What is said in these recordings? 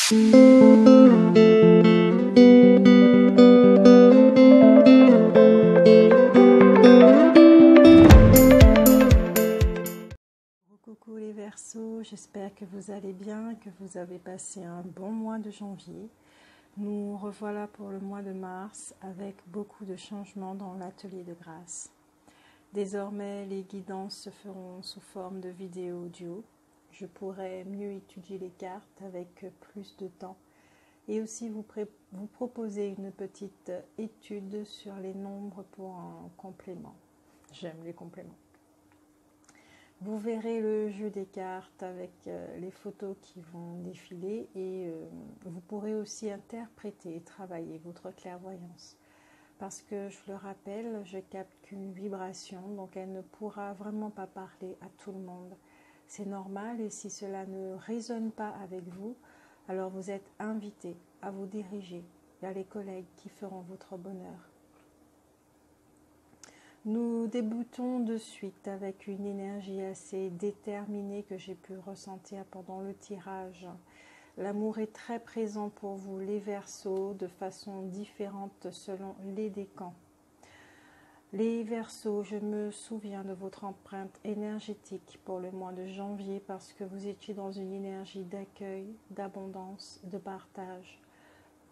Coucou les Verseaux, j'espère que vous allez bien, que vous avez passé un bon mois de janvier. Nous revoilà pour le mois de mars avec beaucoup de changements dans l'atelier de grâce. Désormais, les guidances se feront sous forme de vidéo audio. Je pourrai mieux étudier les cartes avec plus de temps et aussi vous proposer une petite étude sur les nombres pour un complément. J'aime les compléments. Vous verrez le jeu des cartes avec les photos qui vont défiler et vous pourrez aussi interpréter et travailler votre clairvoyance. Parce que, je le rappelle, je capte qu'une vibration, donc elle ne pourra vraiment pas parler à tout le monde. C'est normal et si cela ne résonne pas avec vous, alors vous êtes invité à vous diriger vers les collègues qui feront votre bonheur. Nous débutons de suite avec une énergie assez déterminée que j'ai pu ressentir pendant le tirage. L'amour est très présent pour vous, les Verseaux, de façon différente selon les décans. Les Verseaux, je me souviens de votre empreinte énergétique pour le mois de janvier parce que vous étiez dans une énergie d'accueil, d'abondance, de partage.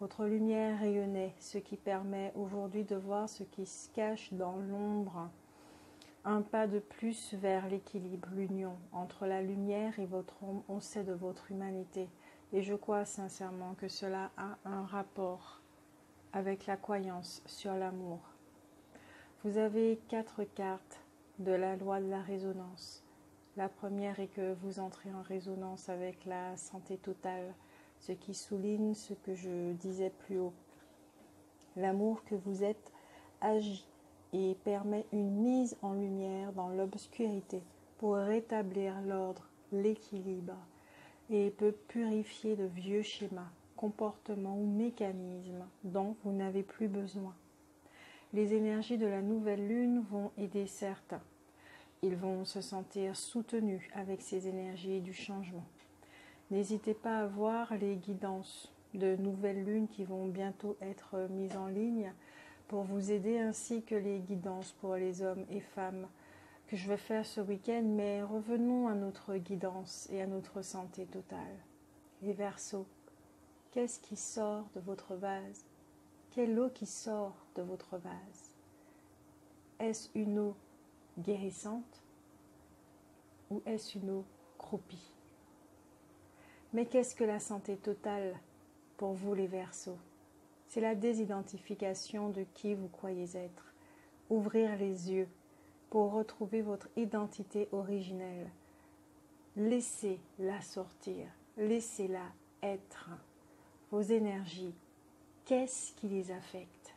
Votre lumière rayonnait, ce qui permet aujourd'hui de voir ce qui se cache dans l'ombre. Un pas de plus vers l'équilibre, l'union entre la lumière et votre ombre au sein de votre humanité. Et je crois sincèrement que cela a un rapport avec la croyance sur l'amour. Vous avez 4 cartes de la loi de la résonance. La première est que vous entrez en résonance avec la santé totale, ce qui souligne ce que je disais plus haut. L'amour que vous êtes agit et permet une mise en lumière dans l'obscurité pour rétablir l'ordre, l'équilibre et peut purifier de vieux schémas, comportements ou mécanismes dont vous n'avez plus besoin. Les énergies de la nouvelle lune vont aider certains. Ils vont se sentir soutenus avec ces énergies du changement. N'hésitez pas à voir les guidances de nouvelle lune qui vont bientôt être mises en ligne pour vous aider, ainsi que les guidances pour les hommes et femmes que je vais faire ce week-end. Mais revenons à notre guidance et à notre santé totale. Les Verseaux, qu'est-ce qui sort de votre vase? Quelle eau qui sort de votre vase? Est-ce une eau guérissante ou est-ce une eau croupie? Mais qu'est-ce que la santé totale pour vous les Verseaux? C'est la désidentification de qui vous croyez être. Ouvrir les yeux pour retrouver votre identité originelle. Laissez-la sortir, laissez-la être. Vos énergies, qu'est-ce qui les affecte?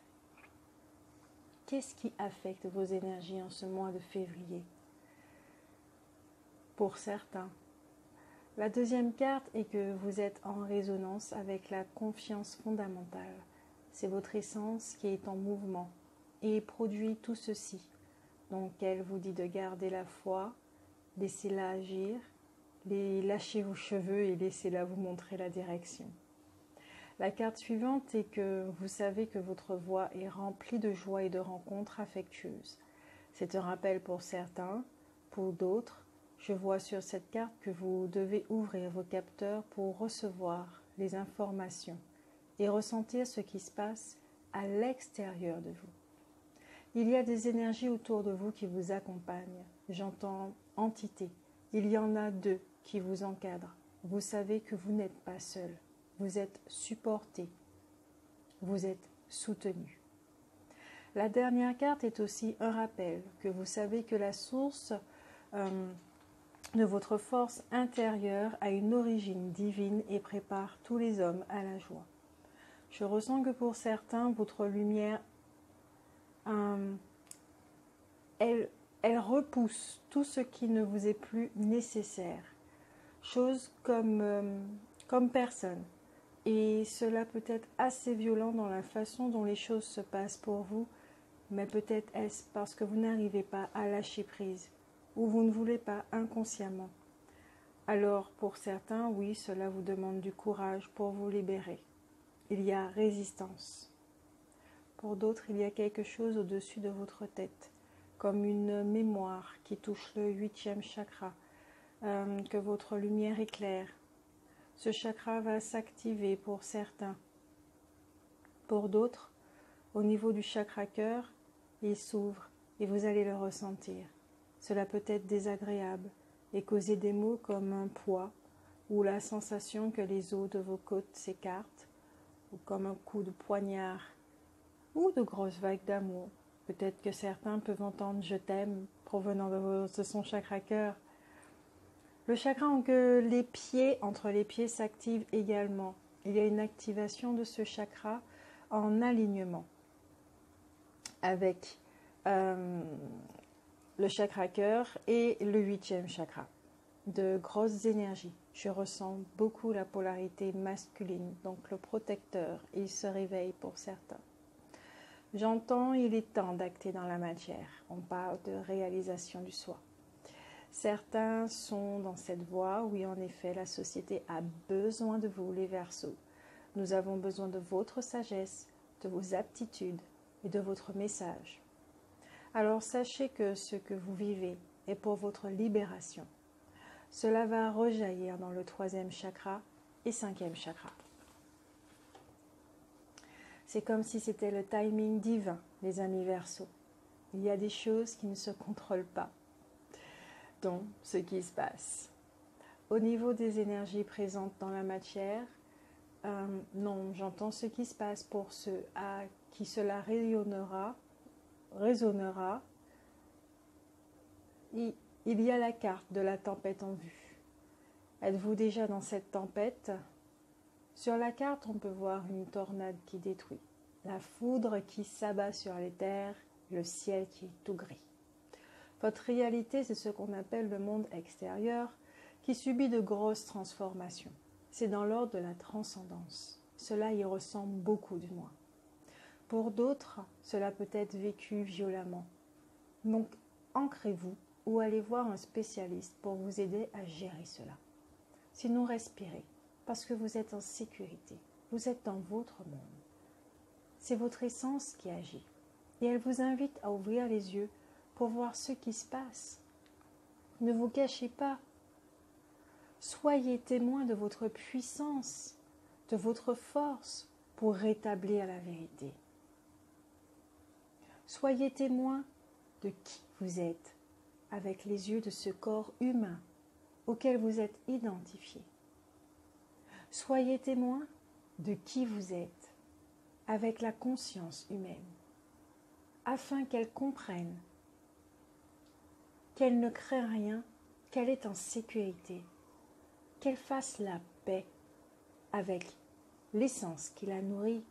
Qu'est-ce qui affecte vos énergies en ce mois de février? Pour certains, la deuxième carte est que vous êtes en résonance avec la confiance fondamentale. C'est votre essence qui est en mouvement et produit tout ceci. Donc elle vous dit de garder la foi, laissez-la agir, lâchez vos cheveux et laissez-la vous montrer la direction. La carte suivante est que vous savez que votre voie est remplie de joie et de rencontres affectueuses. C'est un rappel pour certains, pour d'autres. Je vois sur cette carte que vous devez ouvrir vos capteurs pour recevoir les informations et ressentir ce qui se passe à l'extérieur de vous. Il y a des énergies autour de vous qui vous accompagnent. J'entends entité. Il y en a 2 qui vous encadrent. Vous savez que vous n'êtes pas seul. Vous êtes supporté. Vous êtes soutenu. La dernière carte est aussi un rappel que vous savez que la source de votre force intérieure a une origine divine et prépare tous les hommes à la joie. Je ressens que pour certains, votre lumière, elle repousse tout ce qui ne vous est plus nécessaire, chose comme personne. Et cela peut être assez violent dans la façon dont les choses se passent pour vous, mais peut-être est-ce parce que vous n'arrivez pas à lâcher prise, ou vous ne voulez pas inconsciemment. Alors pour certains, oui, cela vous demande du courage pour vous libérer. Il y a résistance. Pour d'autres, il y a quelque chose au-dessus de votre tête, comme une mémoire qui touche le 8e chakra, que votre lumière éclaire. Ce chakra va s'activer pour certains. Pour d'autres, au niveau du chakra cœur, il s'ouvre et vous allez le ressentir. Cela peut être désagréable et causer des maux comme un poids ou la sensation que les os de vos côtes s'écartent ou comme un coup de poignard ou de grosses vagues d'amour. Peut-être que certains peuvent entendre « je t'aime » provenant de son chakra cœur. Le chakra entre les pieds s'active également. Il y a une activation de ce chakra en alignement avec le chakra cœur et le 8e chakra. De grosses énergies. Je ressens beaucoup la polarité masculine, donc le protecteur, il se réveille pour certains. J'entends, il est temps d'acter dans la matière. On parle de réalisation du soi. Certains sont dans cette voie. Oui, en effet, la société a besoin de vous, les Verseaux. Nous avons besoin de votre sagesse, de vos aptitudes et de votre message. Alors sachez que ce que vous vivez est pour votre libération. Cela va rejaillir dans le 3e chakra et 5e chakra. C'est comme si c'était le timing divin, les amis Verseaux. Il y a des choses qui ne se contrôlent pas, dont ce qui se passe. Au niveau des énergies présentes dans la matière, non, j'entends ce qui se passe pour ceux à qui cela résonnera. Il y a la carte de la tempête en vue. Êtes-vous déjà dans cette tempête ? Sur la carte, on peut voir une tornade qui détruit, la foudre qui s'abat sur les terres, le ciel qui est tout gris. Votre réalité, c'est ce qu'on appelle le monde extérieur, qui subit de grosses transformations. C'est dans l'ordre de la transcendance. Cela y ressemble beaucoup du moins. Pour d'autres, cela peut être vécu violemment. Donc, ancrez-vous ou allez voir un spécialiste pour vous aider à gérer cela. Sinon, respirez, parce que vous êtes en sécurité. Vous êtes dans votre monde. C'est votre essence qui agit. Et elle vous invite à ouvrir les yeux pour voir ce qui se passe. Ne vous cachez pas. Soyez témoin de votre puissance, de votre force pour rétablir la vérité. Soyez témoin de qui vous êtes avec les yeux de ce corps humain auquel vous êtes identifié. Soyez témoin de qui vous êtes avec la conscience humaine, afin qu'elle comprenne qu'elle ne craint rien, qu'elle est en sécurité, qu'elle fasse la paix avec l'essence qui la nourrit.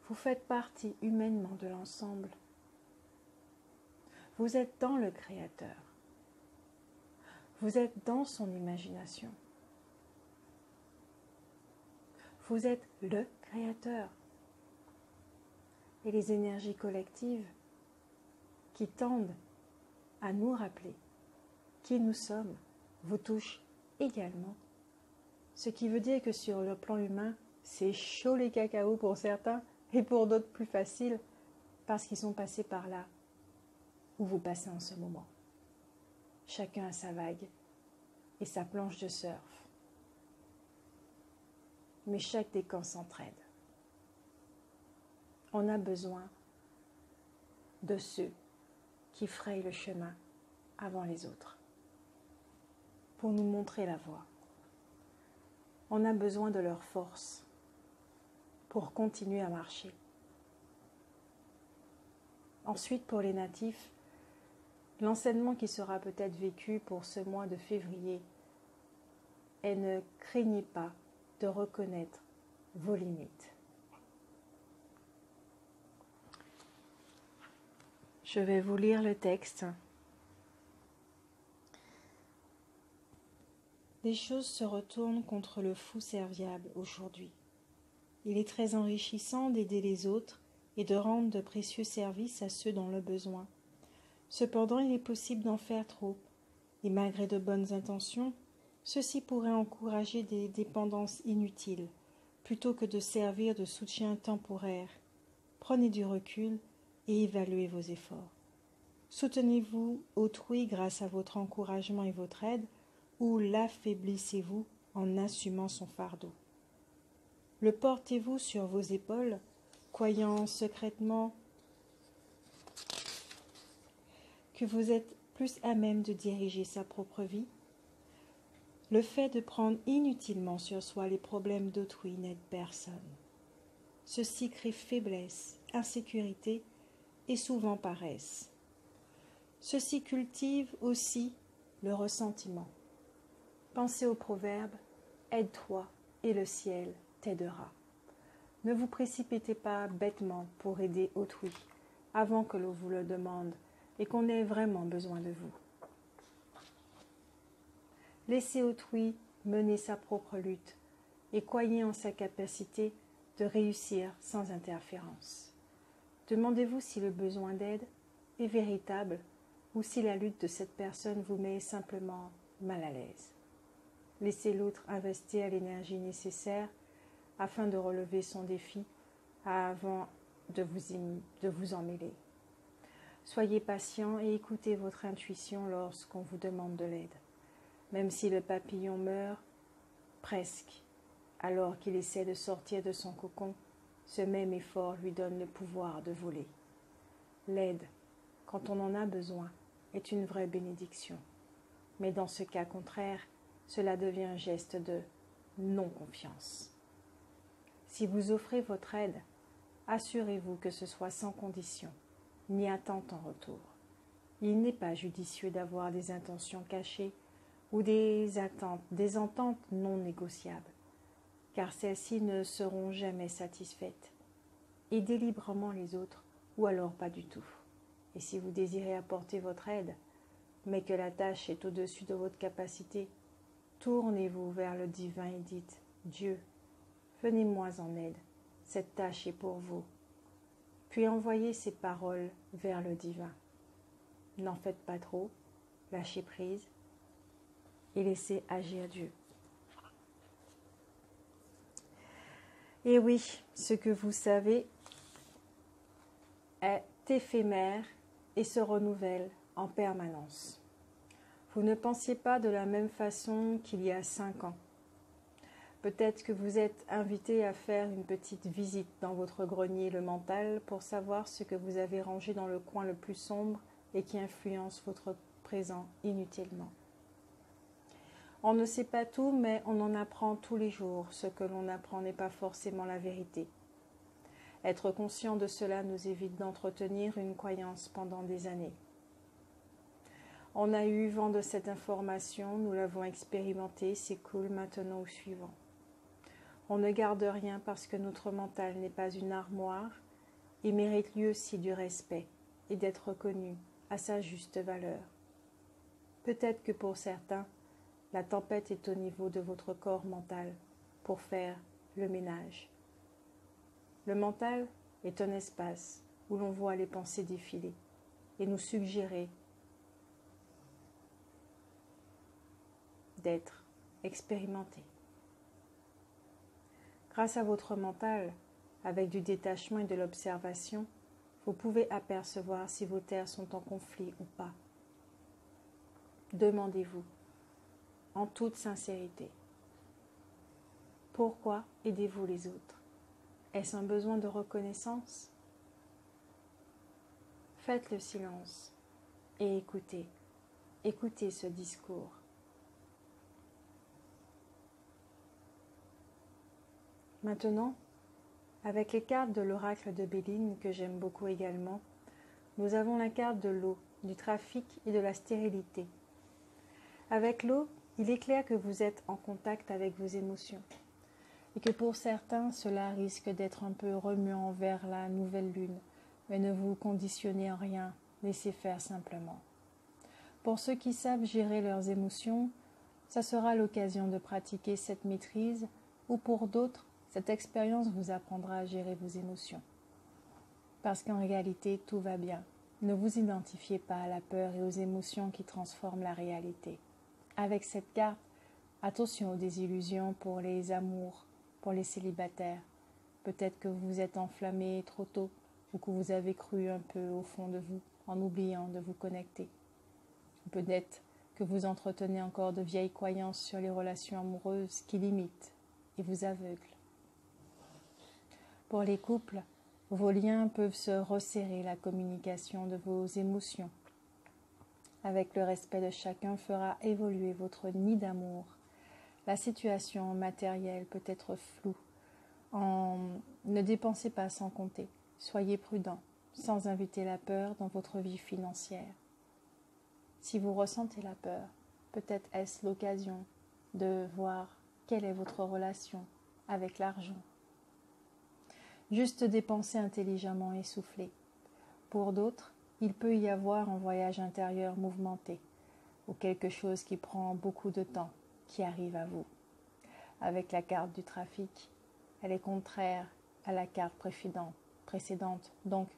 Vous faites partie humainement de l'ensemble. Vous êtes dans le Créateur. Vous êtes dans son imagination. Vous êtes le Créateur. Et les énergies collectives qui tendent à nous rappeler qui nous sommes vous touchent également. Ce qui veut dire que sur le plan humain, c'est chaud les cacao pour certains et pour d'autres plus facile parce qu'ils sont passés par là où vous passez en ce moment. Chacun a sa vague et sa planche de surf. Mais chaque décan s'entraide. On a besoin de ceux qui frayent le chemin avant les autres pour nous montrer la voie. On a besoin de leur force pour continuer à marcher. Ensuite, pour les natifs, l'enseignement qui sera peut-être vécu pour ce mois de février est ne craignez pas de reconnaître vos limites. Je vais vous lire le texte. Les choses se retournent contre le fou serviable aujourd'hui. Il est très enrichissant d'aider les autres et de rendre de précieux services à ceux dans le besoin. Cependant, il est possible d'en faire trop. Et malgré de bonnes intentions, ceci pourrait encourager des dépendances inutiles, plutôt que de servir de soutien temporaire. Prenez du recul et évaluez vos efforts. Soutenez-vous autrui grâce à votre encouragement et votre aide, ou l'affaiblissez-vous en assumant son fardeau? Le portez-vous sur vos épaules, croyant secrètement que vous êtes plus à même de diriger sa propre vie? Le fait de prendre inutilement sur soi les problèmes d'autrui n'aide personne. Ceci crée faiblesse, insécurité et souvent paresse. Ceci cultive aussi le ressentiment. Pensez au proverbe « Aide-toi et le ciel t'aidera ». Ne vous précipitez pas bêtement pour aider autrui avant que l'on vous le demande et qu'on ait vraiment besoin de vous. Laissez autrui mener sa propre lutte et croyez en sa capacité de réussir sans interférence. Demandez-vous si le besoin d'aide est véritable ou si la lutte de cette personne vous met simplement mal à l'aise. Laissez l'autre investir l'énergie nécessaire afin de relever son défi avant de vous en mêler. Soyez patient et écoutez votre intuition lorsqu'on vous demande de l'aide. Même si le papillon meurt, presque, alors qu'il essaie de sortir de son cocon, ce même effort lui donne le pouvoir de voler. L'aide, quand on en a besoin, est une vraie bénédiction. Mais dans ce cas contraire, cela devient un geste de non-confiance. Si vous offrez votre aide, assurez-vous que ce soit sans condition, ni attente en retour. Il n'est pas judicieux d'avoir des intentions cachées ou des ententes non négociables, car celles-ci ne seront jamais satisfaites. Aidez librement les autres, ou alors pas du tout. Et si vous désirez apporter votre aide, mais que la tâche est au-dessus de votre capacité, tournez-vous vers le divin et dites « Dieu, venez-moi en aide, cette tâche est pour vous ». Puis envoyez ces paroles vers le divin. N'en faites pas trop, lâchez prise et laissez agir Dieu. Et oui, ce que vous savez est éphémère et se renouvelle en permanence. Vous ne pensiez pas de la même façon qu'il y a 5 ans. Peut-être que vous êtes invité à faire une petite visite dans votre grenier le mental pour savoir ce que vous avez rangé dans le coin le plus sombre et qui influence votre présent inutilement. On ne sait pas tout, mais on en apprend tous les jours. Ce que l'on apprend n'est pas forcément la vérité. Être conscient de cela nous évite d'entretenir une croyance pendant des années. On a eu vent de cette information, nous l'avons expérimentée, c'est cool, maintenant au suivant. On ne garde rien parce que notre mental n'est pas une armoire et mérite lui aussi du respect et d'être reconnu à sa juste valeur. Peut-être que pour certains, la tempête est au niveau de votre corps mental pour faire le ménage. Le mental est un espace où l'on voit les pensées défiler et nous suggérer d'être expérimenté. Grâce à votre mental, avec du détachement et de l'observation, vous pouvez apercevoir si vos terres sont en conflit ou pas. Demandez-vous, en toute sincérité, pourquoi aidez-vous les autres? Est-ce un besoin de reconnaissance? Faites le silence et écoutez. Écoutez ce discours. Maintenant, avec les cartes de l'oracle de Béline, que j'aime beaucoup également, nous avons la carte de l'eau, du trafic et de la stérilité. Avec l'eau, il est clair que vous êtes en contact avec vos émotions et que pour certains, cela risque d'être un peu remuant vers la nouvelle lune, mais ne vous conditionnez en rien, laissez faire simplement. Pour ceux qui savent gérer leurs émotions, ça sera l'occasion de pratiquer cette maîtrise, ou pour d'autres, cette expérience vous apprendra à gérer vos émotions. Parce qu'en réalité, tout va bien, Ne vous identifiez pas à la peur et aux émotions qui transforment la réalité. Avec cette carte, attention aux désillusions pour les amours, pour les célibataires. Peut-être que vous êtes enflammé trop tôt ou que vous avez cru un peu au fond de vous en oubliant de vous connecter. Peut-être que vous entretenez encore de vieilles croyances sur les relations amoureuses qui limitent et vous aveuglent. Pour les couples, vos liens peuvent se resserrer, la communication de vos émotions. Avec le respect de chacun fera évoluer votre nid d'amour. La situation matérielle peut être floue. Ne dépensez pas sans compter. Soyez prudent, sans inviter la peur dans votre vie financière. Si vous ressentez la peur, peut-être est-ce l'occasion de voir quelle est votre relation avec l'argent. Juste dépenser intelligemment et souffler. Pour d'autres, il peut y avoir un voyage intérieur mouvementé ou quelque chose qui prend beaucoup de temps qui arrive à vous. Avec la carte du trafic, elle est contraire à la carte précédente. Donc,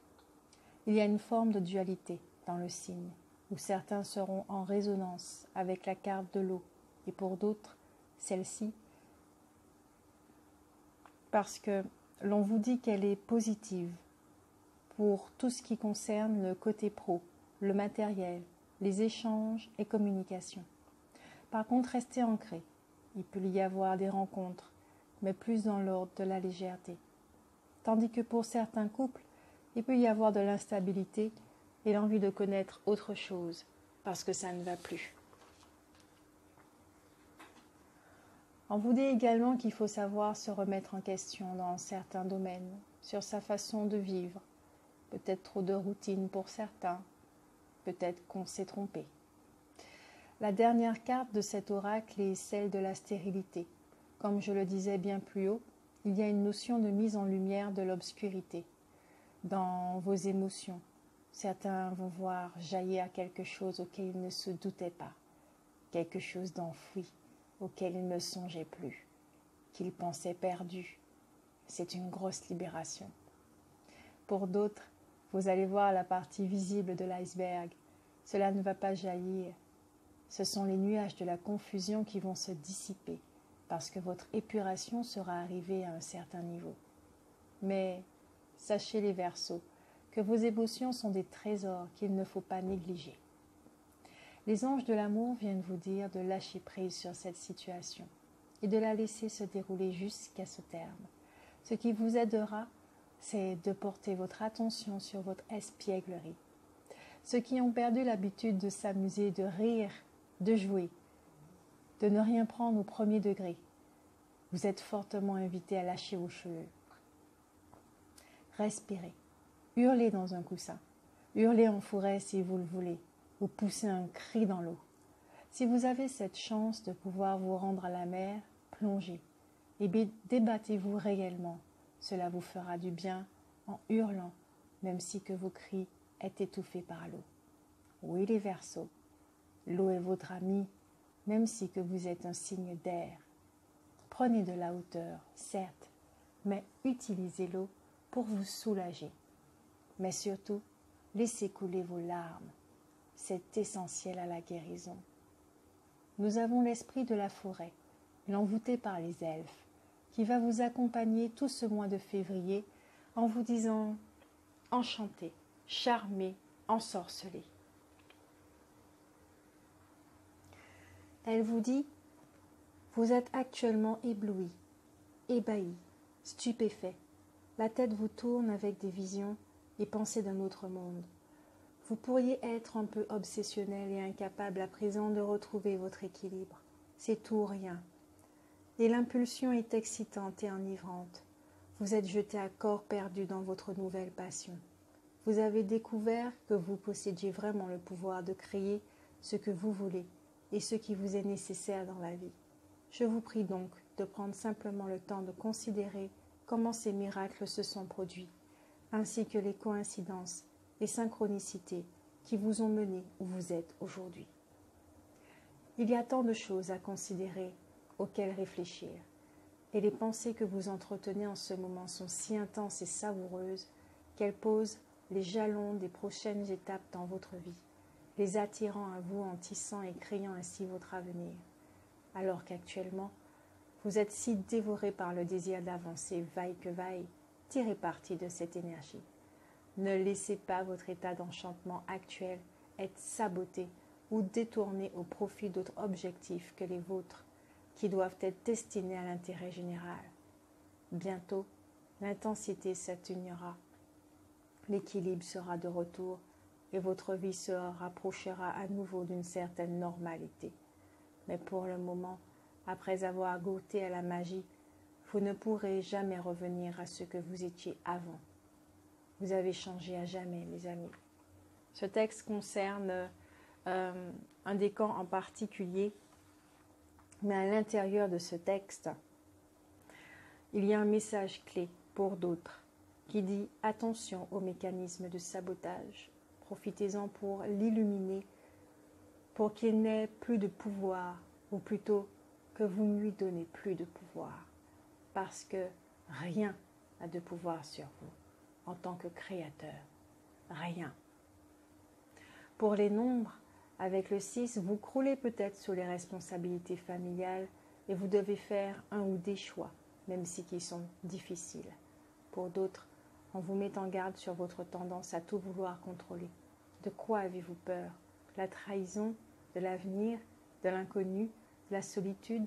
il y a une forme de dualité dans le signe, où certains seront en résonance avec la carte de l'eau, et pour d'autres, celle-ci, parce que l'on vous dit qu'elle est positive pour tout ce qui concerne le côté pro, le matériel, les échanges et communication. Par contre, restez ancré. Il peut y avoir des rencontres, mais plus dans l'ordre de la légèreté. Tandis que pour certains couples, il peut y avoir de l'instabilité et l'envie de connaître autre chose, parce que ça ne va plus. On vous dit également qu'il faut savoir se remettre en question dans certains domaines, sur sa façon de vivre, peut-être trop de routine pour certains, peut-être qu'on s'est trompé. La dernière carte de cet oracle est celle de la stérilité. Comme je le disais bien plus haut, il y a une notion de mise en lumière de l'obscurité dans vos émotions. Certains vont voir jaillir quelque chose auquel ils ne se doutaient pas, quelque chose d'enfoui auquel ils ne songeaient plus, qu'ils pensaient perdu. C'est une grosse libération. Pour d'autres, vous allez voir la partie visible de l'iceberg. Cela ne va pas jaillir. Ce sont les nuages de la confusion qui vont se dissiper parce que votre épuration sera arrivée à un certain niveau. Mais sachez les Verseaux que vos émotions sont des trésors qu'il ne faut pas négliger. Les anges de l'amour viennent vous dire de lâcher prise sur cette situation et de la laisser se dérouler jusqu'à ce terme. Ce qui vous aidera, c'est de porter votre attention sur votre espièglerie. Ceux qui ont perdu l'habitude de s'amuser, de rire, de jouer, de ne rien prendre au premier degré, vous êtes fortement invités à lâcher vos cheveux. Respirez, hurlez dans un coussin, hurlez en forêt si vous le voulez, ou poussez un cri dans l'eau. Si vous avez cette chance de pouvoir vous rendre à la mer, plongez et débattez-vous réellement. Cela vous fera du bien en hurlant, même si que vos cris est étouffé par l'eau. Oui les Verseaux, l'eau est votre amie, même si que vous êtes un signe d'air. Prenez de la hauteur, certes, mais utilisez l'eau pour vous soulager. Mais surtout, laissez couler vos larmes. C'est essentiel à la guérison. Nous avons l'esprit de la forêt, l'envoûté par les elfes, qui va vous accompagner tout ce mois de février en vous disant « enchanté, charmé, ensorcelé ». Elle vous dit « vous êtes actuellement ébloui, ébahi, stupéfait. La tête vous tourne avec des visions et pensées d'un autre monde. Vous pourriez être un peu obsessionnel et incapable à présent de retrouver votre équilibre. C'est tout ou rien. Et l'impulsion est excitante et enivrante. Vous êtes jeté à corps perdu dans votre nouvelle passion. Vous avez découvert que vous possédiez vraiment le pouvoir de créer ce que vous voulez et ce qui vous est nécessaire dans la vie. Je vous prie donc de prendre simplement le temps de considérer comment ces miracles se sont produits, ainsi que les coïncidences et synchronicités qui vous ont mené où vous êtes aujourd'hui. Il y a tant de choses à considérer, auxquelles réfléchir, et les pensées que vous entretenez en ce moment sont si intenses et savoureuses qu'elles posent les jalons des prochaines étapes dans votre vie, les attirant à vous en tissant et créant ainsi votre avenir. Alors qu'actuellement, vous êtes si dévoré par le désir d'avancer, vaille que vaille, tirez parti de cette énergie. Ne laissez pas votre état d'enchantement actuel être saboté ou détourné au profit d'autres objectifs que les vôtres, qui doivent être destinés à l'intérêt général. Bientôt, l'intensité s'atténuera, l'équilibre sera de retour et votre vie se rapprochera à nouveau d'une certaine normalité. Mais pour le moment, après avoir goûté à la magie, vous ne pourrez jamais revenir à ce que vous étiez avant. Vous avez changé à jamais, mes amis. Ce texte concerne un décan en particulier, mais à l'intérieur de ce texte, il y a un message clé pour d'autres qui dit « Attention aux mécanismes de sabotage, profitez-en pour l'illuminer, pour qu'il n'ait plus de pouvoir, ou plutôt que vous ne lui donnez plus de pouvoir, parce que rien n'a de pouvoir sur vous en tant que créateur, rien. » Pour les nombres, avec le 6, vous croulez peut-être sous les responsabilités familiales et vous devez faire un ou des choix, même si qui sont difficiles. Pour d'autres, on vous met en garde sur votre tendance à tout vouloir contrôler. De quoi avez-vous peur? De la trahison, de l'avenir, de l'inconnu, de la solitude?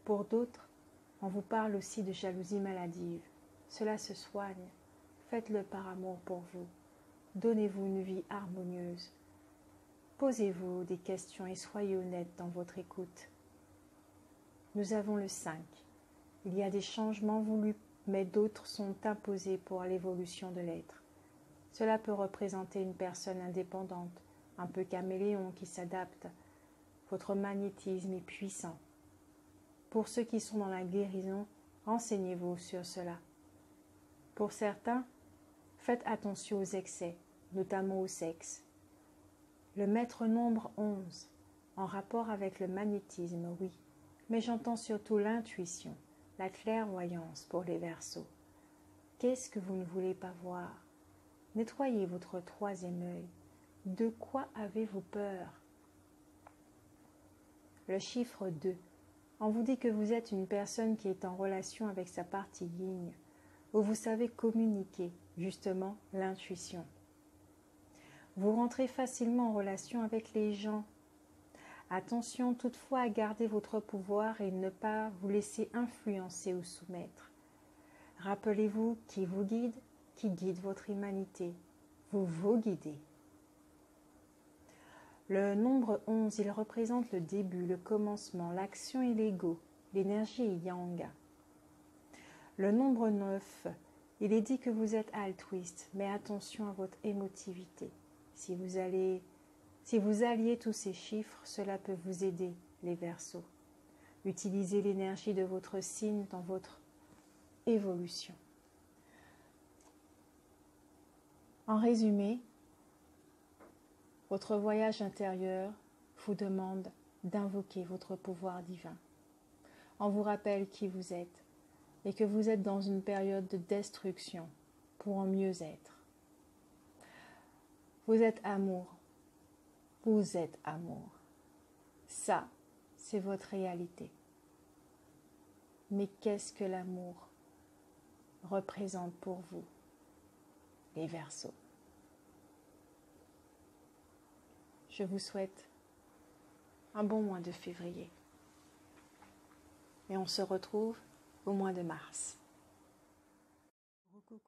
Pour d'autres, on vous parle aussi de jalousie maladive. Cela se soigne. Faites-le par amour pour vous. Donnez-vous une vie harmonieuse. Posez-vous des questions et soyez honnête dans votre écoute. Nous avons le 5. Il y a des changements voulus, mais d'autres sont imposés pour l'évolution de l'être. Cela peut représenter une personne indépendante, un peu caméléon qui s'adapte. Votre magnétisme est puissant. Pour ceux qui sont dans la guérison, renseignez-vous sur cela. Pour certains, faites attention aux excès, notamment au sexe. Le maître nombre 11, en rapport avec le magnétisme, oui, mais j'entends surtout l'intuition, la clairvoyance pour les Verseaux. Qu'est-ce que vous ne voulez pas voir? Nettoyez votre troisième œil. De quoi avez-vous peur? Le chiffre 2, on vous dit que vous êtes une personne qui est en relation avec sa partie yin, où vous savez communiquer, justement, l'intuition. Vous rentrez facilement en relation avec les gens. Attention toutefois à garder votre pouvoir et ne pas vous laisser influencer ou soumettre. Rappelez-vous qui vous guide, qui guide votre humanité. Vous vous guidez. Le nombre 11, il représente le début, le commencement, l'action et l'ego, l'énergie est yang. Le nombre 9, il est dit que vous êtes altruiste, mais attention à votre émotivité. Si vous alliez tous ces chiffres, cela peut vous aider, les Verseaux. Utilisez l'énergie de votre signe dans votre évolution. En résumé, votre voyage intérieur vous demande d'invoquer votre pouvoir divin. On vous rappelle qui vous êtes et que vous êtes dans une période de destruction pour en mieux être. Vous êtes amour. Vous êtes amour. Ça, c'est votre réalité. Mais qu'est-ce que l'amour représente pour vous, les Verseaux? Je vous souhaite un bon mois de février. Et on se retrouve au mois de mars. Coucou.